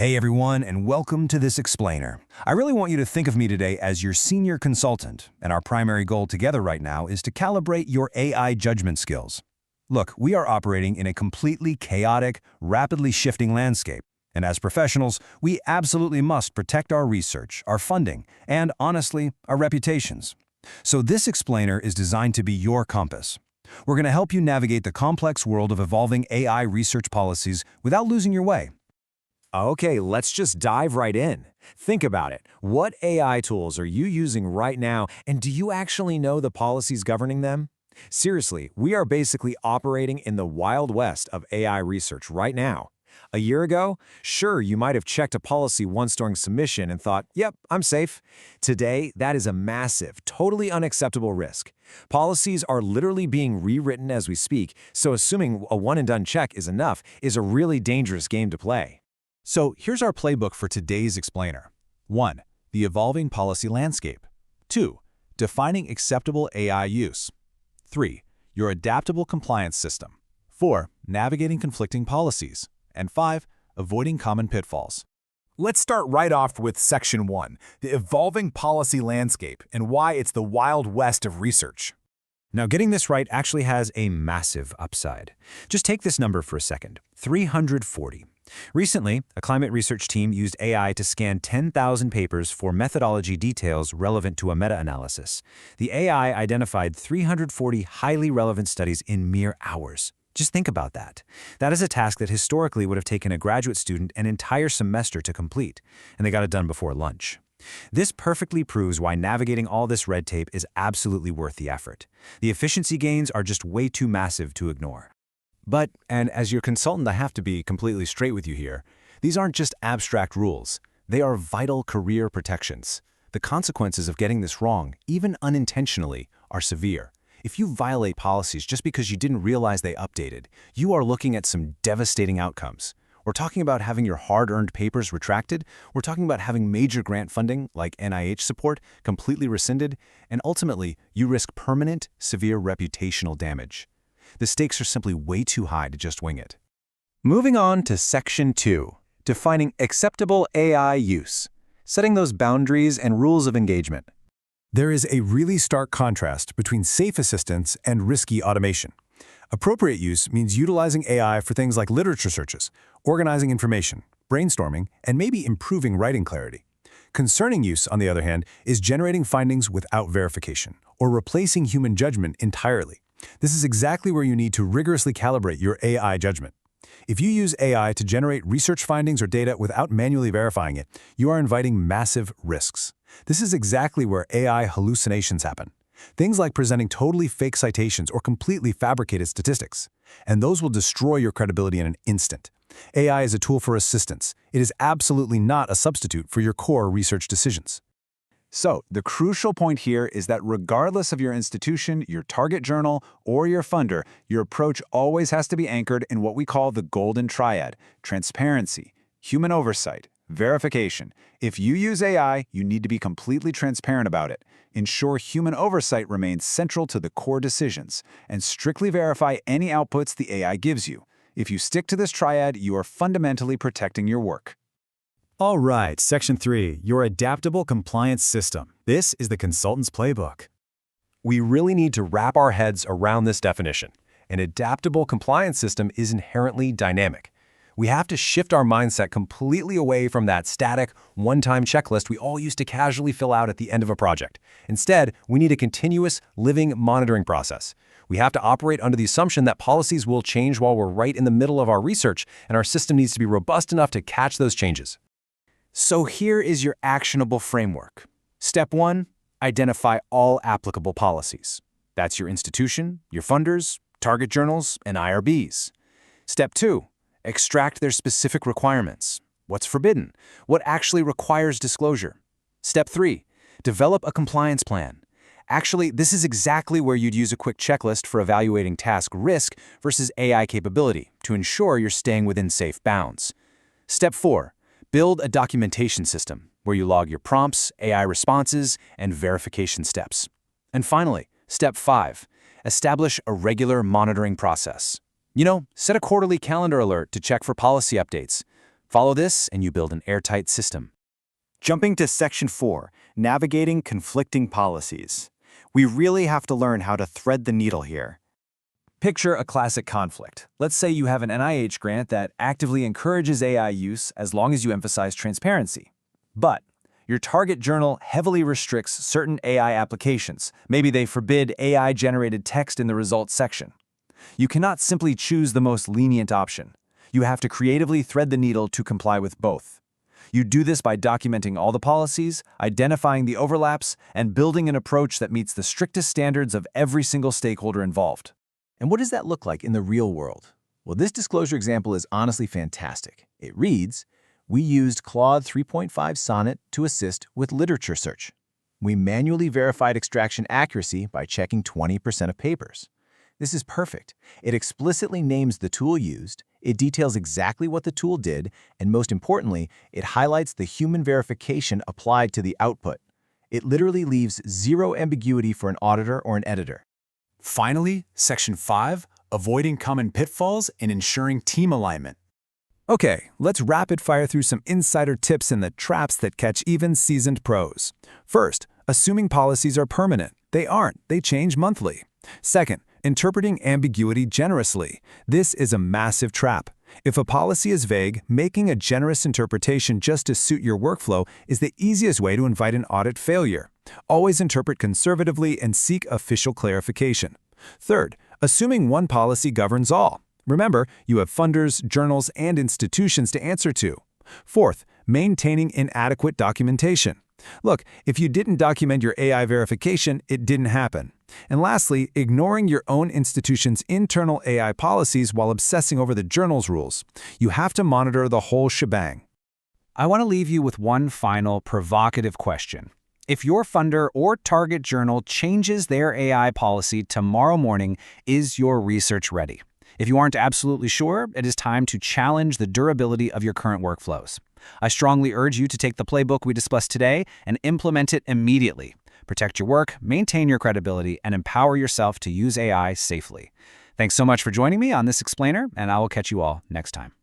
Hey everyone, and welcome to This Explainer. I really want you to think of me today as your senior consultant, and our primary goal together right now is to calibrate your AI judgment skills. Look, we are operating in a completely chaotic, rapidly shifting landscape, and as professionals, we absolutely must protect our research, our funding, and honestly, our reputations. So This Explainer is designed to be your compass. We're going to help you navigate the complex world of evolving AI research policies without losing your way. Okay, let's just dive right in. Think about it. What AI tools are you using right now, and do you actually know the policies governing them? Seriously, we are basically operating in the Wild West of AI research right now. A year ago, sure, you might have checked a policy once during submission and thought, yep, I'm safe. Today, that is a massive, totally unacceptable risk. Policies are literally being rewritten as we speak, so assuming a one-and-done check is enough is a really dangerous game to play. So here's our playbook for today's explainer. 1. The evolving policy landscape. 2. Defining acceptable AI use. 3. Your adaptable compliance system. 4. Navigating conflicting policies. And 5. Avoiding common pitfalls. Let's start right off with Section 1, the evolving policy landscape and why it's the Wild West of research. Now, getting this right actually has a massive upside. Just take this number for a second, 340. Recently, a climate research team used AI to scan 10,000 papers for methodology details relevant to a meta-analysis. The AI identified 340 highly relevant studies in mere hours. Just think about that. That is a task that historically would have taken a graduate student an entire semester to complete, and they got it done before lunch. This perfectly proves why navigating all this red tape is absolutely worth the effort. The efficiency gains are just way too massive to ignore. But, and as your consultant, I have to be completely straight with you here, these aren't just abstract rules. They are vital career protections. The consequences of getting this wrong, even unintentionally, are severe. If you violate policies just because you didn't realize they updated, you are looking at some devastating outcomes. We're talking about having your hard-earned papers retracted, we're talking about having major grant funding, like NIH support, completely rescinded, and ultimately, you risk permanent, severe reputational damage. The stakes are simply way too high to just wing it. Moving on to Section 2, defining acceptable AI use, setting those boundaries and rules of engagement. There is a really stark contrast between safe assistance and risky automation. Appropriate use means utilizing AI for things like literature searches, organizing information, brainstorming, and maybe improving writing clarity. Concerning use, on the other hand, is generating findings without verification, or replacing human judgment entirely. This is exactly where you need to rigorously calibrate your AI judgment. If you use AI to generate research findings or data without manually verifying it, you are inviting massive risks. This is exactly where AI hallucinations happen. Things like presenting totally fake citations or completely fabricated statistics. And those will destroy your credibility in an instant. AI is a tool for assistance. It is absolutely not a substitute for your core research decisions. So, the crucial point here is that regardless of your institution, your target journal, or your funder, your approach always has to be anchored in what we call the golden triad: transparency, human oversight, verification. If you use AI, you need to be completely transparent about it. Ensure human oversight remains central to the core decisions, and strictly verify any outputs the AI gives you. If you stick to this triad, you are fundamentally protecting your work. All right, Section 3, your adaptable compliance system. This is the consultant's playbook. We really need to wrap our heads around this definition. An adaptable compliance system is inherently dynamic. We have to shift our mindset completely away from that static, one-time checklist we all used to casually fill out at the end of a project. Instead, we need a continuous, living monitoring process. We have to operate under the assumption that policies will change while we're right in the middle of our research, and our system needs to be robust enough to catch those changes. So here is your actionable framework. Step 1, identify all applicable policies. That's your institution, your funders, target journals, and IRBs. Step 2, extract their specific requirements. What's forbidden? What actually requires disclosure? Step 3, develop a compliance plan. Actually, this is exactly where you'd use a quick checklist for evaluating task risk versus AI capability to ensure you're staying within safe bounds. Step 4, build a documentation system where you log your prompts, AI responses, and verification steps. And finally, Step 5, establish a regular monitoring process. Set a quarterly calendar alert to check for policy updates. Follow this and you build an airtight system. Jumping to Section 4, Navigating Conflicting Policies. We really have to learn how to thread the needle here. Picture a classic conflict. Let's say you have an NIH grant that actively encourages AI use as long as you emphasize transparency. But your target journal heavily restricts certain AI applications. Maybe they forbid AI-generated text in the results section. You cannot simply choose the most lenient option. You have to creatively thread the needle to comply with both. You do this by documenting all the policies, identifying the overlaps, and building an approach that meets the strictest standards of every single stakeholder involved. And what does that look like in the real world? Well, this disclosure example is honestly fantastic. It reads, we used Claude 3.5 Sonnet to assist with literature search. We manually verified extraction accuracy by checking 20% of papers. This is perfect. It explicitly names the tool used, it details exactly what the tool did, and most importantly, it highlights the human verification applied to the output. It literally leaves zero ambiguity for an auditor or an editor. Finally, Section 5, Avoiding Common Pitfalls and Ensuring Team Alignment. Okay, let's rapid fire through some insider tips and the traps that catch even seasoned pros. First, assuming policies are permanent. They aren't, they change monthly. Second, interpreting ambiguity generously. This is a massive trap. If a policy is vague, making a generous interpretation just to suit your workflow is the easiest way to invite an audit failure. Always interpret conservatively and seek official clarification. Third, assuming one policy governs all. Remember, you have funders, journals, and institutions to answer to. Fourth, maintaining inadequate documentation. Look, if you didn't document your AI verification, it didn't happen. And lastly, ignoring your own institution's internal AI policies while obsessing over the journal's rules. You have to monitor the whole shebang. I want to leave you with one final provocative question. If your funder or target journal changes their AI policy tomorrow morning, is your research ready? If you aren't absolutely sure, it is time to challenge the durability of your current workflows. I strongly urge you to take the playbook we discussed today and implement it immediately. Protect your work, maintain your credibility, and empower yourself to use AI safely. Thanks so much for joining me on this explainer, and I will catch you all next time.